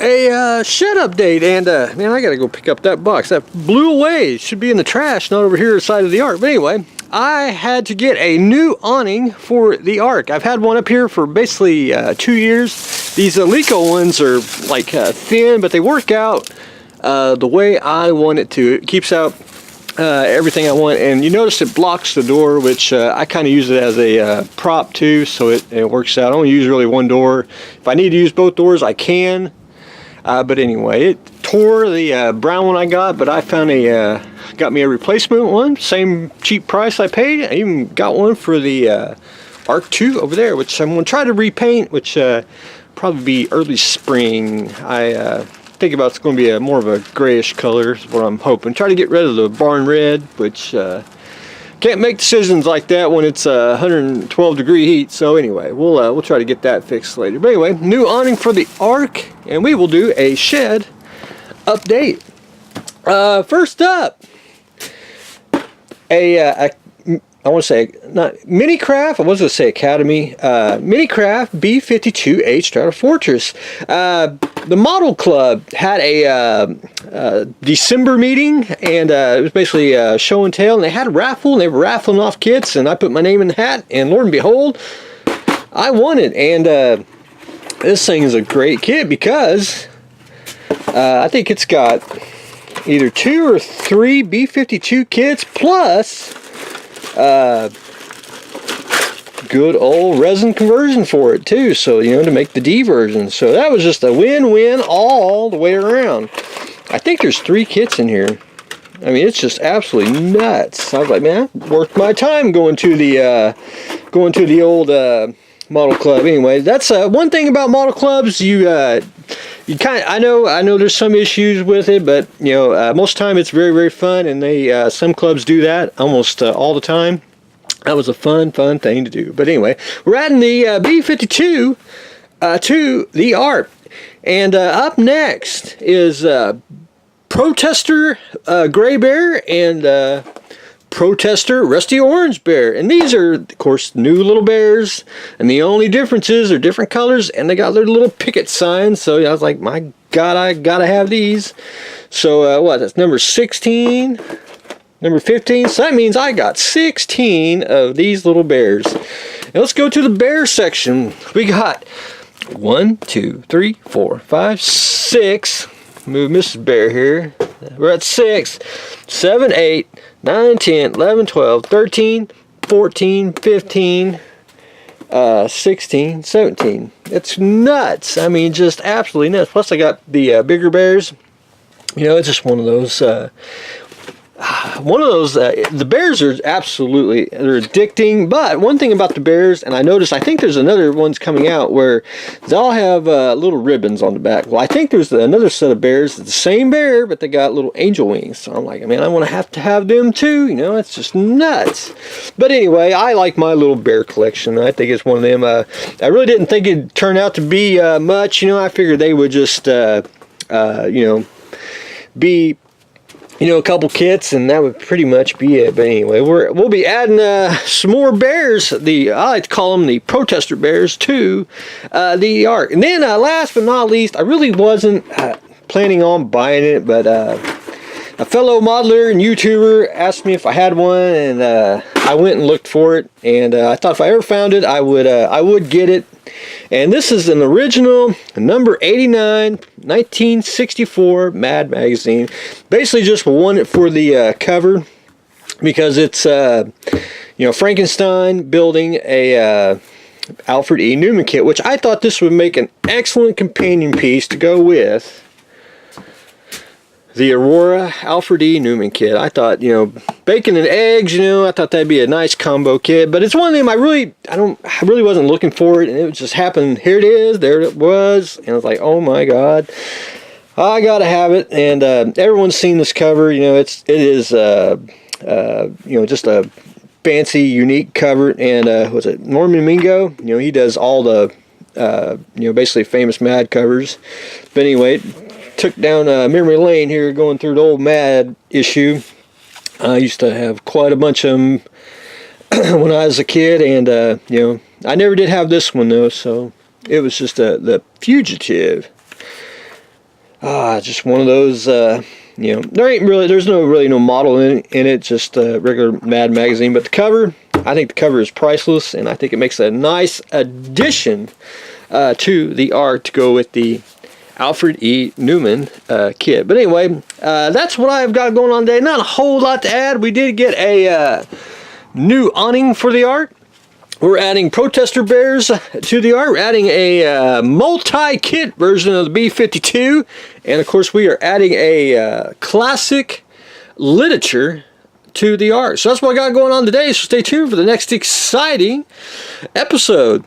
A shed update, and man, I gotta go pick up that box. That blew away. It should be in the trash, not over here side of the Ark. But anyway, I had to get a new awning for the Ark. I've had one up here for basically 2 years. These Alico ones are like thin, but they work out the way I want it to. It keeps out everything I want, and you notice it blocks the door, which I kind of use it as a prop too, so it works out. I only use really one door. If I need to use both doors, I can. But anyway, it tore the brown one I got, but I found got me a replacement one, same cheap price I paid. I even got one for the Ark 2 over there, which I'm going to try to repaint, which probably be early spring. I think about it's going to be more of a grayish color is what I'm hoping. Try to get rid of the barn red, which can't make decisions like that when it's 112 degree heat. So anyway, we'll try to get that fixed later. But anyway, new awning for the Ark, and we will do a shed update. First up, I want to say, not Minicraft, I was going to say Academy, Minicraft B52H Strata Fortress. The Model Club had a December meeting, and it was basically a show and tell, and they had a raffle, and they were raffling off kits, and I put my name in the hat, and Lord and behold, I won it. And this thing is a great kit because I think it's got either 2 or 3 B52 kits plus good old resin conversion for it too, so you know, to make the D version. So that was just a win-win all the way around. I think there's 3 kits in here. I mean, it's just absolutely nuts. I was like, man, worth my time going to the old Model Club. Anyway, that's one thing about Model Clubs. You kind of, I know there's some issues with it, but you know, most of the time it's very, very fun, and they some clubs do that almost all the time. That was a fun thing to do. But anyway, we're adding the B52 to the Ark, and up next is Protester Gray Bear and Protester Rusty Orange Bear. And these are, of course, new little bears, and the only differences are different colors, and they got their little picket signs. So I was like, my God, I gotta have these. So what, that's number 16, number 15, so that means I got 16 of these little bears. Now let's go to the bear section. We got 1, 2, 3, 4, 5, 6. Move Mrs. Bear here. We're at 6, 7, 8, 9, 10, 11, 12, 13, 14, 15, 16, 17. It's nuts. I mean, just absolutely nuts. Plus I got the bigger bears. You know, it's just one of those, the bears are absolutely, they're addicting. But one thing about the bears, and I noticed, I think there's another ones coming out where they all have little ribbons on the back. Well, I think there's another set of bears, the same bear, but they got little angel wings. So I'm like, man, I want to have them too. You know, it's just nuts. But anyway, I like my little bear collection. I think it's one of them. I really didn't think it'd turn out to be much. You know, I figured they would just, you know, be, you know, a couple kits, and that would pretty much be it. But anyway, we'll be adding some more bears. I like to call them the Protester Bears to the Ark. And then last but not least, I really wasn't planning on buying it, but a fellow modeler and YouTuber asked me if I had one, and I went and looked for it, and I thought if I ever found it, I would get it. And this is an original number 89 1964 Mad magazine. Basically just won it for the cover, because it's you know, Frankenstein building a Alfred E. Newman kit, which I thought this would make an excellent companion piece to go with the Aurora Alfred E. Newman kit. I thought, you know, bacon and eggs, you know, I thought that'd be a nice combo kit. But it's one of them I really wasn't looking for it, and it just happened. Here it is, there it was, and I was like, oh my God, I gotta have it. And everyone's seen this cover. You know, it is you know, just a fancy, unique cover. And was it Norman Mingo? You know, he does all the you know, basically famous Mad covers. But anyway, took down memory lane here, going through the old Mad issue. I used to have quite a bunch of them when I was a kid, and you know, I never did have this one though. So it was just the Fugitive. Just one of those, you know, there's no model in it, just a regular Mad magazine. But the cover, I think the cover is priceless, and I think it makes a nice addition to the art to go with the Alfred E. Newman kit. But anyway, that's what I've got going on today. Not a whole lot to add. We did get a new awning for the art. We're adding protester bears to the art. We're adding a multi-kit version of the B-52. And of course we are adding a classic literature to the art. So that's what I got going on today. So stay tuned for the next exciting episode.